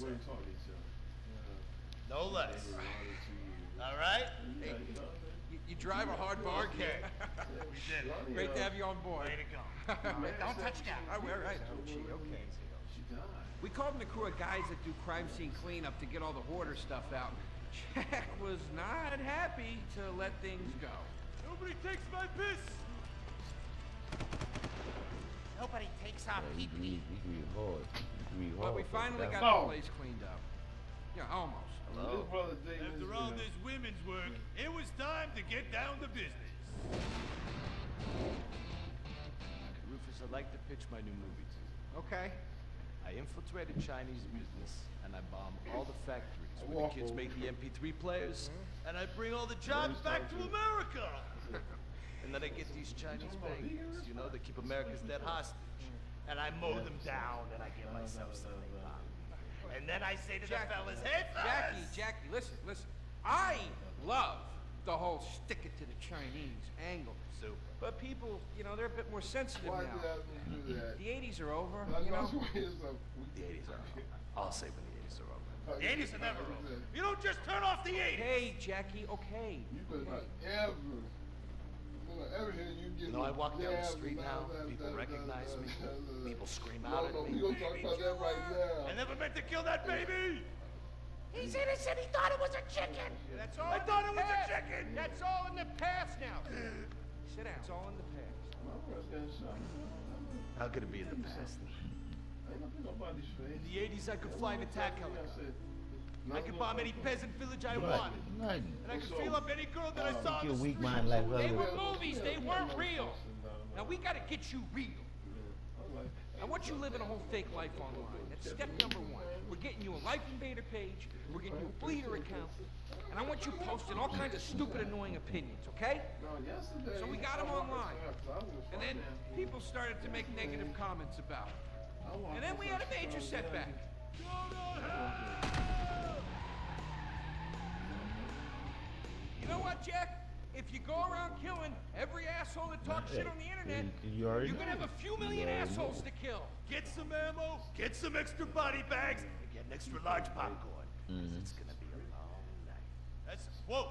sir. taught each other. No less. Yeah. All right? Hey, you drive a hard bargain. Okay. We did it. Great to have you on board. Way to go. Don't touch that. Oh, all right. Oh, gee, okay. She died. We called in a crew of guys that do crime scene cleanup to get all the hoarder stuff out. Jack was not happy to let things go. Nobody takes my piss. Nobody takes our We pee-pee. agreed hard. We agreed But we hard. finally got Oh. the place cleaned up. Yeah, almost. His brother David. After all this women's work, it was time to get down to business. Rufus, I'd like to pitch my new movie to you. Okay. I infiltrated Chinese business, and I bomb all the factories where the kids make the MP3 players, And I bring all the jobs back to America. and then I get these Chinese bankers, you know, that keep America's dead hostage. And I mow them down and I get myself some pop. And then I say to the fellas, hey fellas! Jackie, listen. I love the whole stick it to the Chinese angle. Super. But people, they're a bit more sensitive Why now. did I do that? The 80s are over, I you know. know? The 80s are over. I'll say when the 80s are over. The 80s are never over. You don't just turn off the 80s. Hey, Jackie, okay. You better not ever hear you get. You know, I walk down the street now, people recognize me, people scream out at We me. gonna talk about that right now. I never meant to kill that baby. He's innocent. He thought it was a chicken. That's all I in thought the it was a past. chicken. That's all in the past now. Sit down. It's all in the past. How could it be in the past? In the 80s, I could fly an attack helicopter. I could bomb any peasant village I wanted. Nothing. And I could feel up any girl that I saw Your in the weak street. mind like They other. were movies. They weren't real. Now we got to get you real. I want you living a whole fake life online. That's step number one. We're getting you a Life Invader page. We're getting you a Bleeder account. And I want you posting all kinds of stupid, annoying opinions, okay? So we got them online. And then people started to make negative comments about it. And then we had a major setback. You know what, Jack? If you go around killing every asshole that talks shit on the internet, You already you're gonna have a few million assholes to kill. Get some ammo, get some extra body bags, and get an extra large popcorn. It's gonna be a long night. That's a quote.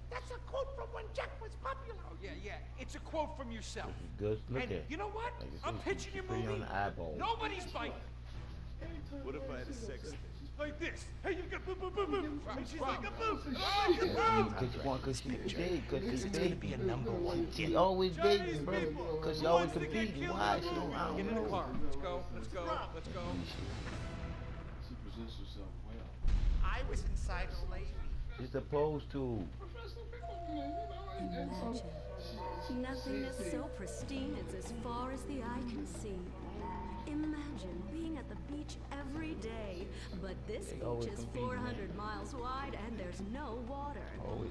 That's a quote from when Jack was popular. Oh, yeah. It's a quote from yourself. Good look And at. you know what? Like I I'm said, pitching your pretty movie. on the eyeball. Nobody's biting. What if I had a sex tape? Like this. Hey, you got boom, boom, boom, boom. And she's like a boom. And Yeah, I'm like a boom. Cause she big, cause Because she it's gonna big. be a #1 She hit. always Chinese dating, bro. people Cause she who always wants to get competing. killed Why? in She the don't, movie. I don't Get in the know. car. Let's go. Let's go. Let's go. She presents herself well. I was inside a lady. It's supposed to. Imagine. Nothing is so pristine it's as far as the eye can see. Imagine being at the beach every day, but this always beach is competing, 400 miles wide and there's no water. Always.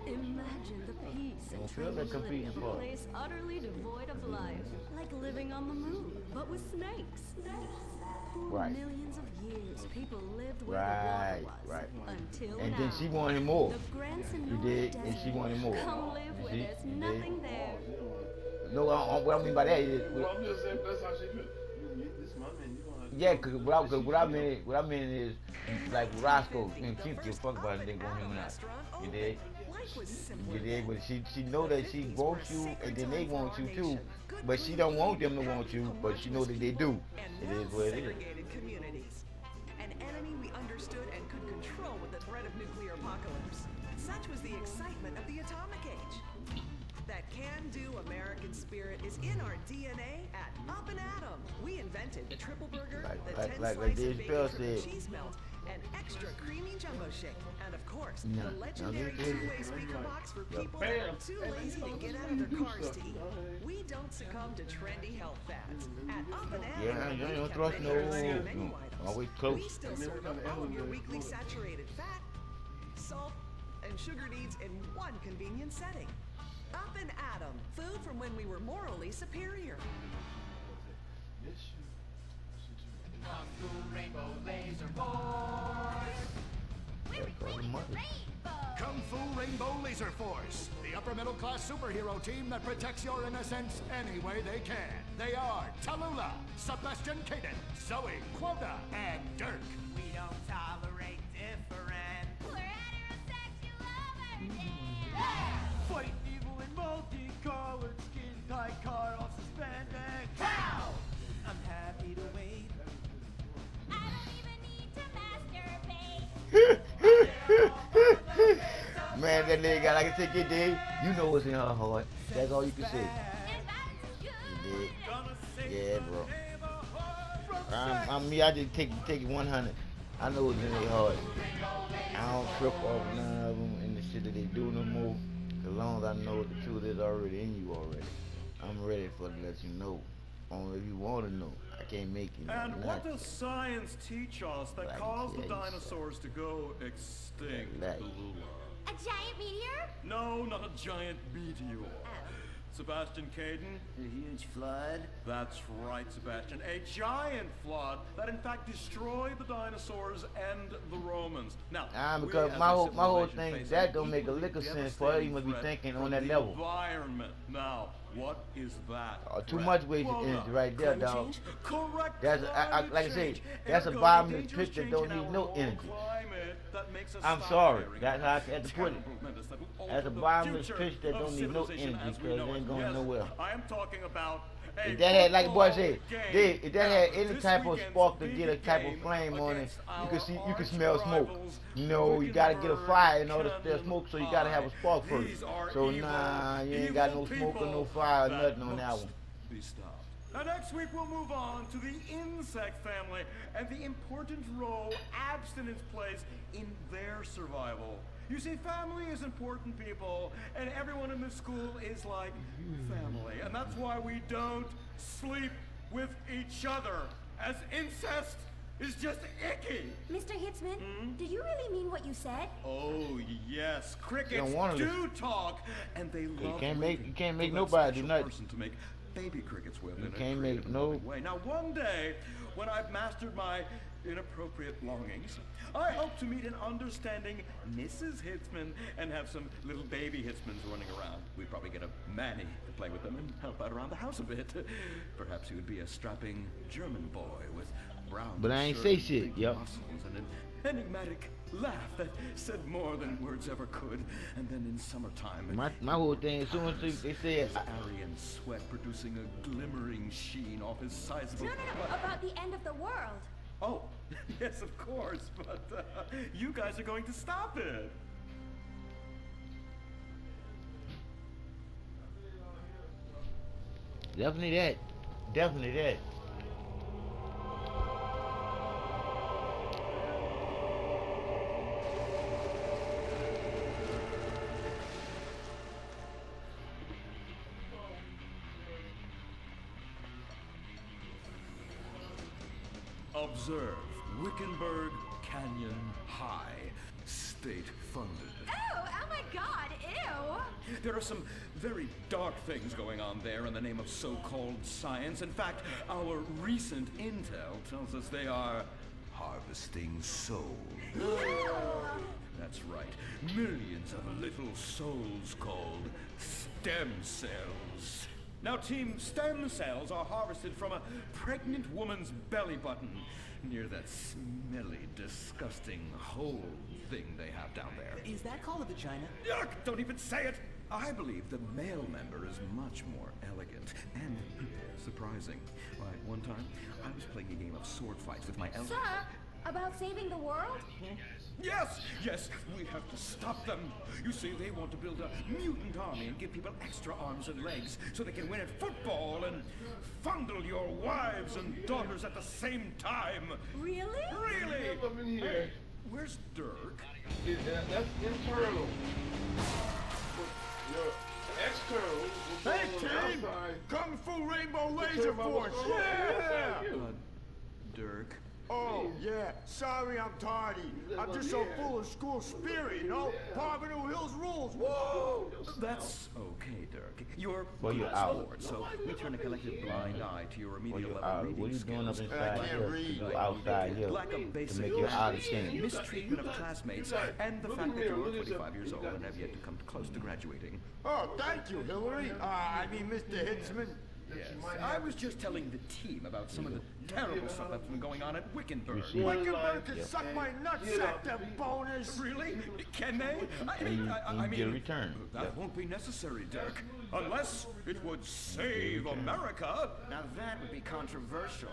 Imagine the peace and Don't feel that tranquility competing of a part. place utterly devoid of life, like living on the moon, but with snakes. For Right. millions of years, people lived where Right, the water was. right. Until And now. then she wanted more. The Grand You Senora did, and she Desert. wanted more. Come live where See? there's You did. nothing there. No, what I mean by that is, Well, I'm just saying that's how she feel. This is my man. You gonna have to yeah, cause what I mean is, like Roscoe, and she don't give a fuck about it, they want him or not. You did? You did, but she know that she wants you, and then they want you too. But she don't want them to want you, but she know that they do. It is what it is. Segregated communities. An enemy we understood and could control with the threat of nuclear apocalypse. Such was the excitement of the atomic age. That can-do American spirit is in our DNA at Up and Atom. We invented the triple burger, the 10 like slice Dave of Chappelle bacon triple said. cheese melt, and extra creamy jumbo shake. And of course, No, the legendary no, two-way speaker box for people that are too lazy to get out of their cars to eat. We don't succumb to trendy health fads. At Up and Atom, Yeah, you we don't kept trust many no, of our menu no, items. always We close. still serve up all of your weekly saturated fat, salt, and sugar needs in one convenient setting. Up and Atom, food from when we were morally superior. Kung Fu Rainbow Laser Force, the upper middle class superhero team that protects your innocence any way they can. They are Tallulah, Sebastian Caden, Zoe, Quota, and Dirk. We don't talk Man, that nigga got like I said, day. You know what's in her heart. That's all you can say. You did. Yeah, bro. I'm me. I just take it 100. I know what's in their heart. I don't trip off none of them and the shit that they do no more. As long as I know the truth is already in you already. I'm ready for to let you know. Only if you want to know. I can't make you know. And what does science teach us that caused the dinosaurs to go extinct? A giant meteor? No, not a giant meteor. Sebastian Caden? A huge flood? That's right, Sebastian. A giant flood that in fact destroyed the dinosaurs and the Romans. Now, because my whole thing, that don't make a lick of sense for her. You must be thinking on that level. Environment. Now, what is that? Too much wasted energy right there, dog. Correct. That's like I say, that's a bottomless pit that don't need no energy. I'm sorry. That's how I had to put it. That's a bottomless pit that don't need no energy because it ain't going nowhere. I am talking about if that had, like the boy said, if that had any type of spark to get a type of flame on it, you can smell smoke. No, you gotta get a fire in order to smell smoke, so you gotta have a spark first. So nah, you ain't got no smoke or no fire or nothing on that one. Please stop. Now next week we'll move on to the insect family and the important role abstinence plays in their survival. You see, family is important, people, and everyone in this school is like family. And that's why we don't sleep with each other, as incest is just icky. Mr. Hitzman, did you really mean what you said? Oh, yes. Crickets do talk, and they love You can't make nobody do nothing. To make baby crickets with. You can't make no way. Now, one day, when I've mastered my inappropriate longings, I hope to meet an understanding Mrs. Hitzman and have some little baby Hitzmans running around. We'd probably get a Manny to play with them and help out around the house a bit. Perhaps he would be a strapping German boy with brown But I ain't say shit, yo. muscles and an enigmatic laugh that said more than words ever could. And then in summertime, my whole thing, as soon as they said Aryan sweat producing a glimmering sheen off his sizable No, about the end of the world. Oh, yes, of course, but you guys are going to stop it. Definitely that. Definitely that. Observe Wickenburg Canyon High, state funded. Oh my God, ew! There are some very dark things going on there in the name of so-called science. In fact, our recent intel tells us they are harvesting souls. That's right. Millions of little souls called stem cells. Now, Team Stem Cells are harvested from a pregnant woman's belly button near that smelly, disgusting hole thing they have down there. Is that called a vagina? Yuck! Don't even say it! I believe the male member is much more elegant and surprising. Like, one time, I was playing a game of sword fights with my elder. Sir, about saving the world? Yes, we have to stop them. You see, they want to build a mutant army and give people extra arms and legs so they can win at football and fondle your wives and daughters at the same time. Really? Really? Up in here. Hey, where's Dirk? That's internal. Your external. Hey, team! Kung Fu Rainbow Laser Force! Yeah! Dirk. Oh, yeah. Sorry I'm tardy. I'm just so full of school spirit, you know? Parvenu Hills rules. Whoa! That's okay, Dirk. You're You're good out. sport, so we turn a collective blind eye to your remedial you're level out. reading What are you doing up skills. inside here? You go outside here Lack of to basic make you out of sync. mistreatment of classmates, and the fact that you're 25 years old and have yet to come close to graduating. Oh, thank you, Hillary. I mean, Mr. Hitzman. Yes, I was just telling the team about some of the terrible stuff that's been going on at Wickenburg. see. Wickenburg can suck my nutsack, them boners. Really? Can they? I And you get a mean, return. that won't be necessary, Dirk. Unless it would save America. Now that would be controversial.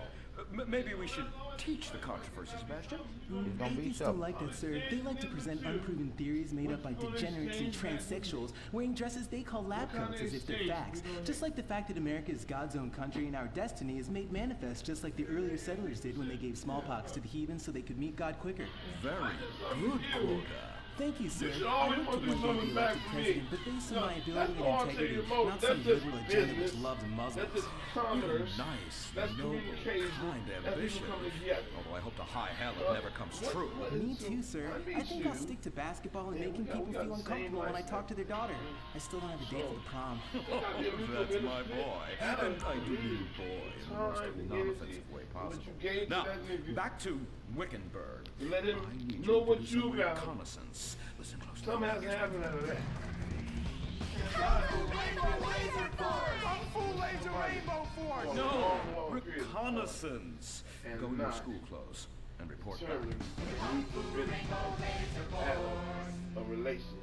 Maybe we should teach the controversy, Sebastian. It's gonna be Atheists don't tough. like that, sir. They like to present unproven theories made up by degenerates and transsexuals wearing dresses they call lab coats as if they're facts. Just like the fact that America is God's own country and our destiny is made manifest just like the earlier settlers did when they gave smallpox to the heathen so they could meet God quicker. Very good quota. Thank you, sir. You should I always hope to want to do one day something be back elected for me. president, but based on my ability That's and all I'm saying. integrity, Most, not that's some just liberal agenda which business. loves Muslims. That's just commerce. Nice, That's noble, communication. kind That's ambition. people coming together. Although I hope the high hell it never comes true. Me too, sir. I think I'll stick to basketball and making people feel uncomfortable when I talk to their daughter. I still don't have a date for the prom. That's my boy. And I do mean boy in the most non-offensive way possible. Now, back to Wickenburg. Let him I need know you to what do some you got. reconnaissance. Listen closely. Something has to happen out of that. Kung Fu Laser Rainbow Force! No, reconnaissance. Go in your school clothes and report back. Certainly, we could really have a relationship.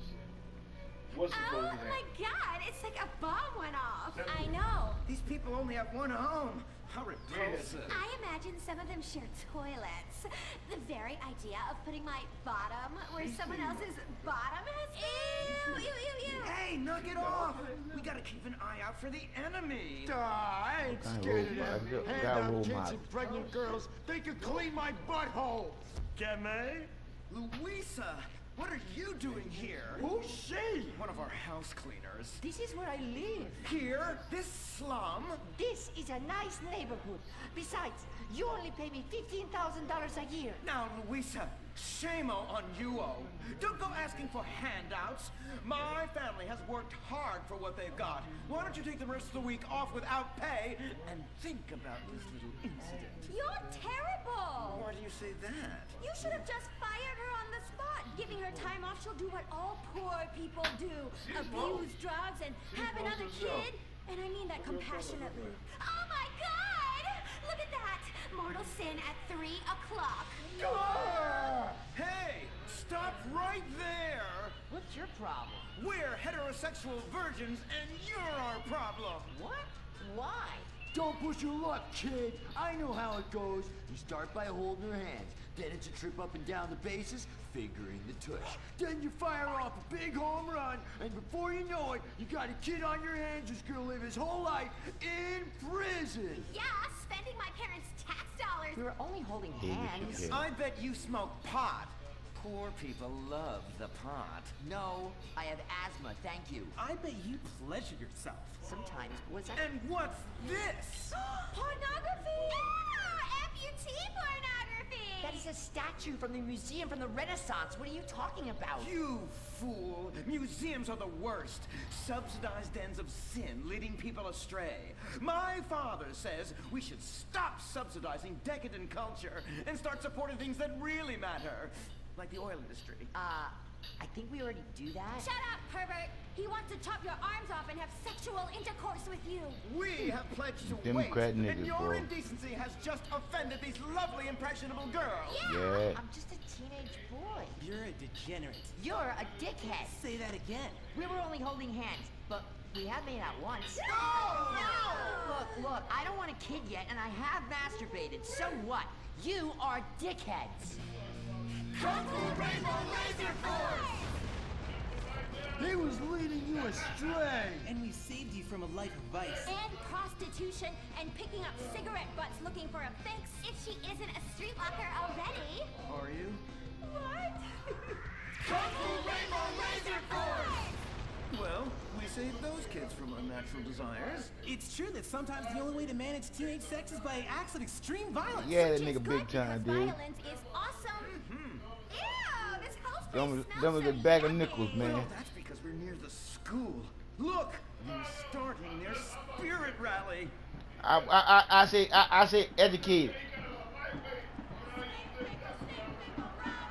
What's supposed to Oh my happen? god, it's like a bomb went off. I know. These people only have one home. How repulsive. I imagine some of them share toilets. The very idea of putting my bottom where someone else's bottom has. Ew, ew, ew, ew. Hey, knock it off. We gotta keep an eye out for the enemy. I ain't Kind of scared of role model. them. Got Hand out role kids model. and pregnant girls. They could clean my butthole. Gemma? Louisa, what are you doing here? Who's she? One of our house cleaners. This is where I live. Here? This slum? This is a nice neighborhood. Besides, you only pay me $15,000 a year. Now, Louisa, shame-o on you-o. Don't go asking for handouts. My family has worked hard for what they've got. Why don't you take the rest of the week off without pay and think about this little incident? You're terrible. Why do you say that? You should have just fired her on the spot. Giving her time off, she'll do what all poor people do. Abuse drugs and have another kid. And I mean that compassionately. Oh my god! Look at that! Mortal sin at 3 o'clock. Hey, stop right there! What's your problem? We're heterosexual virgins and you're our problem! What? Why? Don't push your luck, kid. I know how it goes. You start by holding her hands. Then it's a trip up and down the bases, fingering the tush. Then you fire off a big home run, and before you know it, you got a kid on your hands who's gonna live his whole life in prison. Yeah, spending my parents' tax dollars. We were only holding Yeah, hands. yeah. I bet you smoke pot. Poor people love the pot. No, I have asthma, thank you. I bet you pleasure yourself. Sometimes, what's that? And what's this? Pornography! Ah, amputee pornography! That is a statue from the museum from the Renaissance. What are you talking about? You fool! Museums are the worst. Subsidized dens of sin leading people astray. My father says we should stop subsidizing decadent culture and start supporting things that really matter. Like the oil industry. I think we already do that. Shut up, pervert! He wants to chop your arms off and have sexual intercourse with you. We have pledged to Democrat wait, niggas, and your boy. indecency has just offended these lovely, impressionable girls. Yeah. I'm just a teenage boy. You're a degenerate. You're a dickhead. Say that again. We were only holding hands, but we have made out once. No! Look, I don't want a kid yet, and I have masturbated. So what? You are dickheads. He was leading you astray. And we saved you from a life of vice. And prostitution and picking up cigarette butts looking for a fix if she isn't a streetwalker already. Are you? What? Well, we saved those kids from unnatural desires. It's true that sometimes the only way to manage teenage sex is by acts of extreme violence. Yeah, that Which is nigga good big time, because dude. Violence is awesome. Ew, this whole place Them smells was so a bag of yucky. nickels, man. Well, that's because we're near the school. Look, they're starting their spirit rally. I say educated.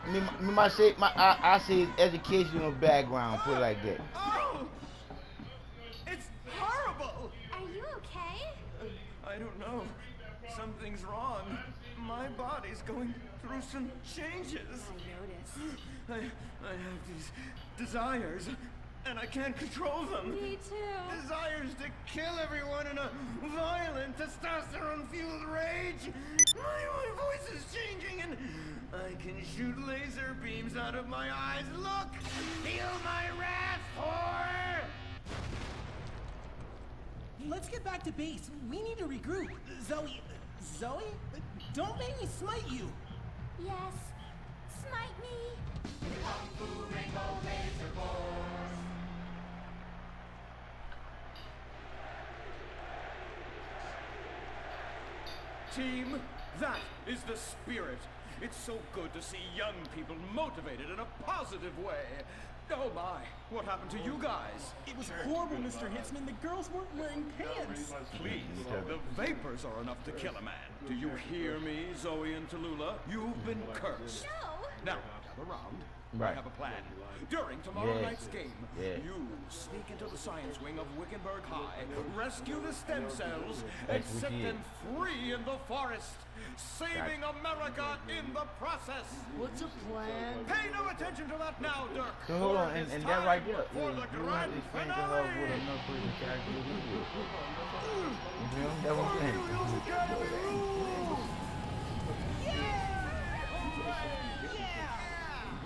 I say educational background, put it like that. Oh! It's horrible! Are you okay? I don't know. Something's wrong. My body's going through some changes. I noticed. I have these desires. and I can't control them. Me too. Desires to kill everyone in a violent, testosterone-fueled rage. My voice is changing, and I can shoot laser beams out of my eyes. Look! Feel my wrath, whore! Let's get back to base. We need to regroup. Zoe? Don't make me smite you. Yes. Smite me. Team, that is the spirit. It's so good to see young people motivated in a positive way. Oh my, what happened to you guys? It was horrible, Mr. Hitzman. The girls weren't wearing pants. Please, the vapors are enough to kill a man. Do you hear me, Zoe and Tallulah? You've been cursed. No. Now, gather around. Right. I have a plan. During tomorrow Yes. night's game, you sneak into the science wing of Wickenburg High, rescue the stem cells, and That's what set he them is. free in the forest, saving America in the process. What's a plan? Pay no attention to that now, Dirk. So hold on, for it is and that right there, time for the you don't have grand to explain to finale. her what another person character is. You feel me? That's what I'm saying.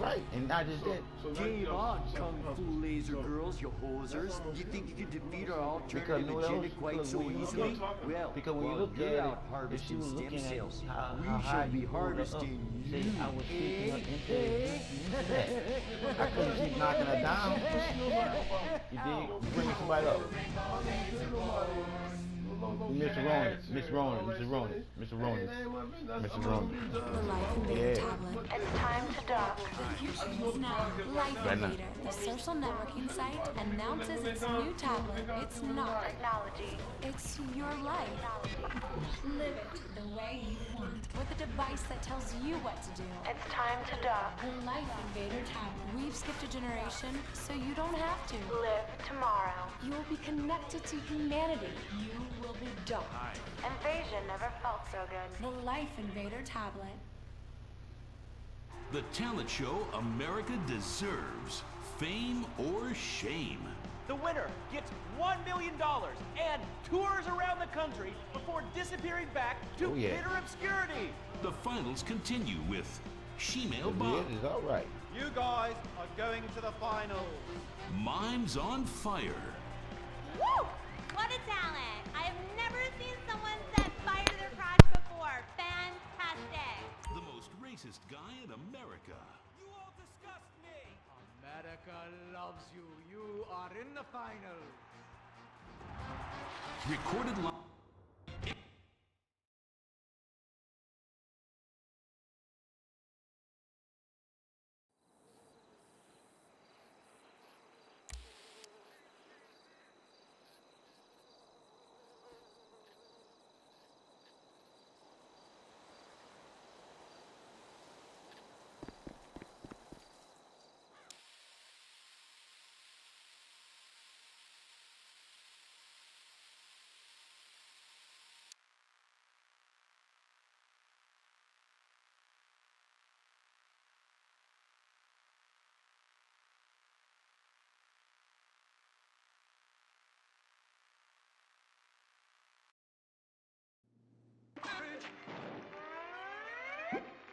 Right, and not just that. Game on, Kung Fu Laser Girls, you hosers. You think you can defeat our Because alternative no, that was agenda quite because so when you easily? look- Well, because when you while look you're at it, out if she harvesting was stem looking at cells, how we high shall be you pulled her up, harvesting say you. I was taking her into that. I couldn't keep knocking her down. You dig? Bring somebody up. Mr. Ronan. The Life Invader tablet. It's time to dock. The future is now. Life Right now. Invader, the social networking site, announces its new tablet. It's not technology. It's your life. Live it the way you want. With a device that tells you what to do. It's time to dock. The Life Invader tablet. We've skipped a generation, so you don't have to. Live tomorrow. You will be connected to humanity. You will be docked. Invasion never felt so good. The Life Invader tablet. The talent show America deserves. Fame or shame. The winner gets $1 million and tours around the country before disappearing back to bitter obscurity. The finals continue with Shemale It Bob, is all right. You guys are going to the finals. Mimes on Fire, Woo! What a talent! I have never seen someone set fire to their crotch before. Fantastic! the most racist guy in America. You all disgust me. America loves you. You are in the final. Recorded live.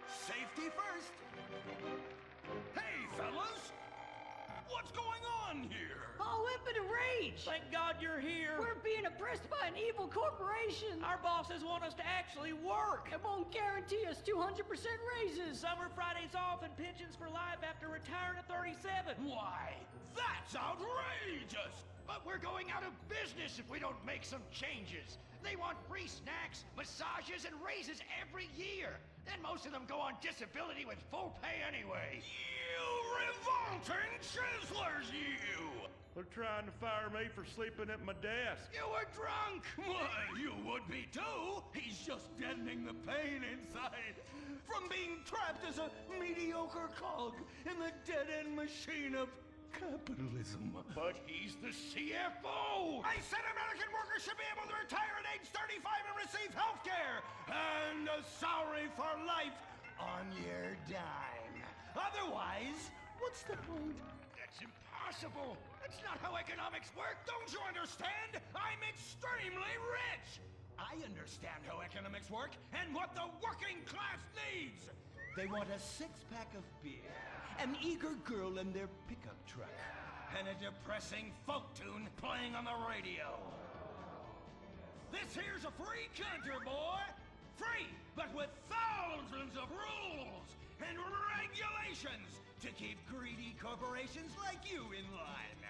Safety first. Hey, fellas! What's going on here? All whip in a rage! Thank God you're here. We're being oppressed by an evil corporation! Our bosses want us to actually work. It won't guarantee us 200% raises! Summer Fridays off and pensions for life after retiring at 37. Why, that's outrageous! But we're going out of business if we don't make some changes. They want free snacks, massages, and raises every year. And most of them go on disability with full pay anyway. You revolting chiselers, you! They're trying to fire me for sleeping at my desk. You were drunk! Well, you would be too. He's just deadening the pain inside from being trapped as a mediocre cog in the dead-end machine of capitalism. But he's the CFO! I said American workers should be able to retire at age 35 and receive health care and a salary for life on your dime. Otherwise, what's the point? That's That's impossible. That's not how economics work. Don't you understand? I'm extremely rich. I understand how economics work and what the working class needs. They want a six-pack of beer, an eager girl in their pickup truck, and a depressing folk tune playing on the radio. This here's a free country, boy. Free, but with thousands of rules and regulations to keep greedy corporations like you in line.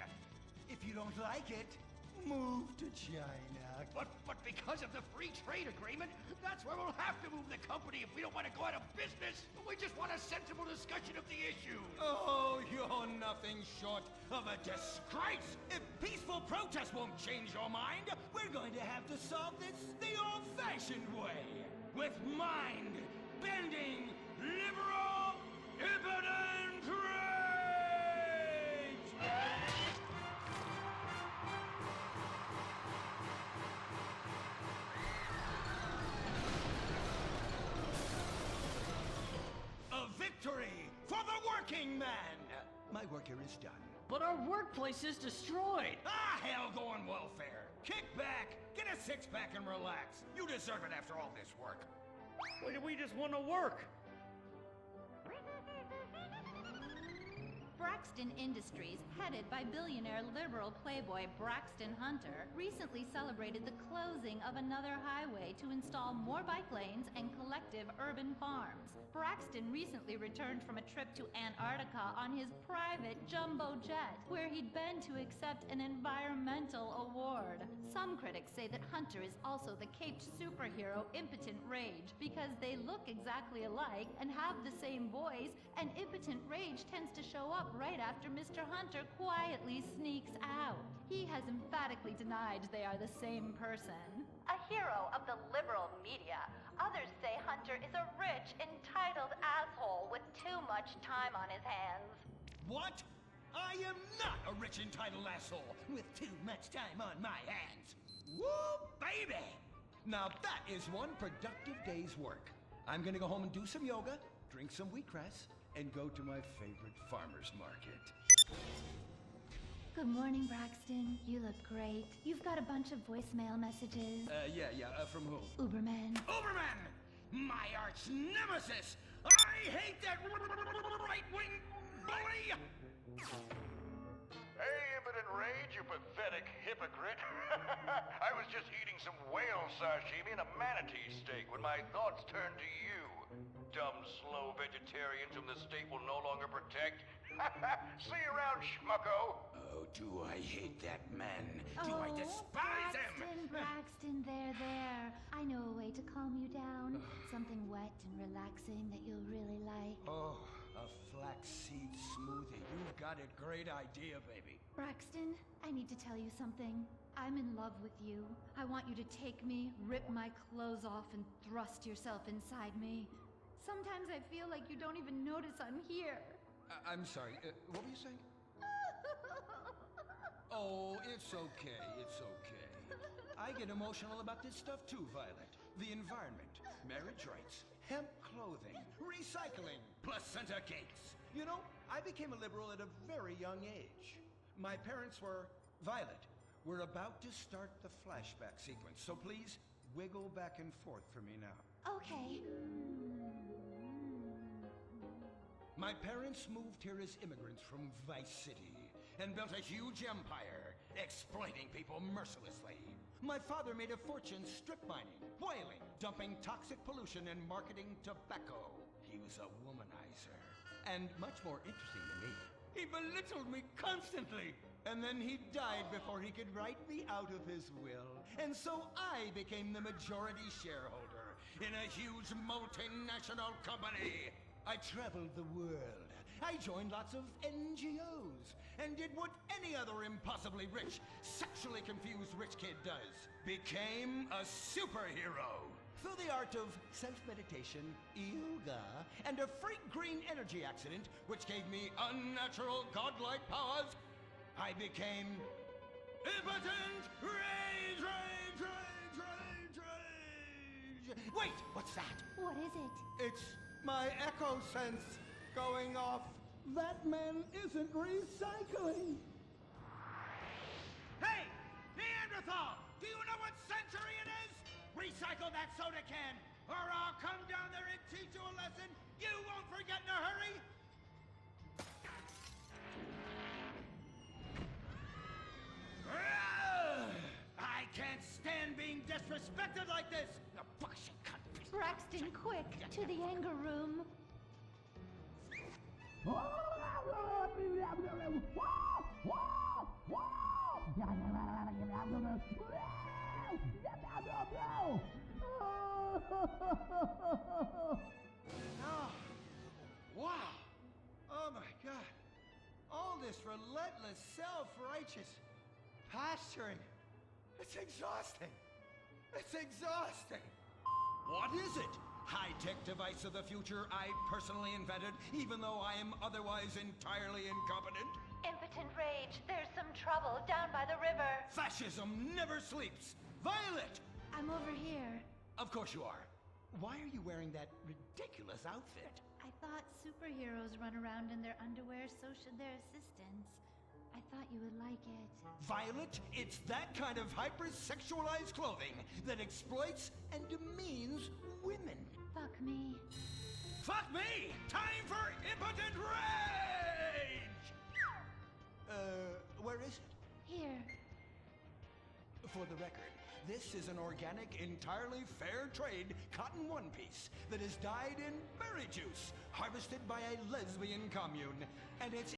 If you don't like it, move to China. But because of the free trade agreement, that's where we'll have to move the company if we don't want to go out of business. We just want a sensible discussion of the issue. Oh, you're nothing short of a disgrace. If peaceful protest won't change your mind, we're going to have to solve this the old-fashioned way. With mind-bending, liberal, impotent rage! A victory for the working man! My work here is done. But our workplace is destroyed. Ah, hell, go on welfare. Kick back, get a six-pack and relax. You deserve it after all this work. Why do we just want to work? Braxton Industries, headed by billionaire liberal playboy Braxton Hunter, recently celebrated the closing of another highway to install more bike lanes and collective urban farms. Braxton recently returned from a trip to Antarctica on his private jumbo jet, where he'd been to accept an environmental award. Some critics say that Hunter is also the caped superhero Impotent Rage, because they look exactly alike and have the same voice, and Impotent Rage tends to show up right after Mr. Hunter quietly sneaks out. He has emphatically denied they are the same person. A hero of the liberal media, others say Hunter is a rich, entitled asshole with too much time on his hands. What? I am not a rich, entitled asshole with too much time on my hands. Woo, baby! Now that is one productive day's work. I'm gonna go home and do some yoga, drink some wheatgrass, and go to my favorite farmer's market. Good morning, Braxton. You look great. You've got a bunch of voicemail messages. From who? Uberman. Uberman! My arch nemesis! I hate that right-wing bully! Hey, Impotent Rage, you pathetic hypocrite. I was just eating some whale sashimi and a manatee steak when my thoughts turned to you. Dumb, slow vegetarians whom the state will no longer protect. See you around, schmucko. Oh, do I hate that man? Do I despise him? Braxton, there. I know a way to calm you down. Something wet and relaxing that you'll really like. Oh, a flaxseed smoothie. You've got a great idea, baby. Braxton, I need to tell you something. I'm in love with you. I want you to take me, rip my clothes off, and thrust yourself inside me. Sometimes I feel like you don't even notice I'm here. I'm sorry, what were you saying? Oh, it's okay. I get emotional about this stuff too, Violet. The environment, marriage rights, hemp clothing, recycling, placenta cakes. You know, I became a liberal at a very young age. My parents were... Violet, we're about to start the flashback sequence, so please wiggle back and forth for me now. Okay. My parents moved here as immigrants from Vice City and built a huge empire, exploiting people mercilessly. My father made a fortune strip mining, whaling, dumping toxic pollution, and marketing tobacco. He was a womanizer. And much more interesting than me, he belittled me constantly. And then he died before he could write me out of his will. And so I became the majority shareholder in a huge multinational company. I traveled the world. I joined lots of NGOs and did what any other impossibly rich, sexually confused rich kid does. Became a superhero. Through the art of self-meditation, yoga, and a freak green energy accident, which gave me unnatural godlike powers, I became Impotent Rage! Wait, what's that? What is it? It's my echo sense going off. That man isn't recycling. Hey, Neanderthal! Do you know what century it is? Recycle that soda can, or I'll come down there and teach you a lesson you won't forget in a hurry! I can't stand being disrespected like this! The bullshit cunt! Braxton, quick, to the anger room. Oh, wow! Oh my God! All this relentless, self-righteous posturing. It's exhausting. It's exhausting. What is it? High-tech device of the future I personally invented, even though I am otherwise entirely incompetent? Impotent rage. There's some trouble down by the river. Fascism never sleeps! Violet! I'm over here. Of course you are. Why are you wearing that ridiculous outfit? I thought superheroes run around in their underwear, so should their assistants. I thought you would like it. Violet, it's that kind of hypersexualized clothing that exploits and demeans women. Fuck me. Fuck me! Time for impotent rage! Where is it? Here. For the record, this is an organic, entirely fair trade cotton one piece that is dyed in berry juice, harvested by a lesbian commune, and it's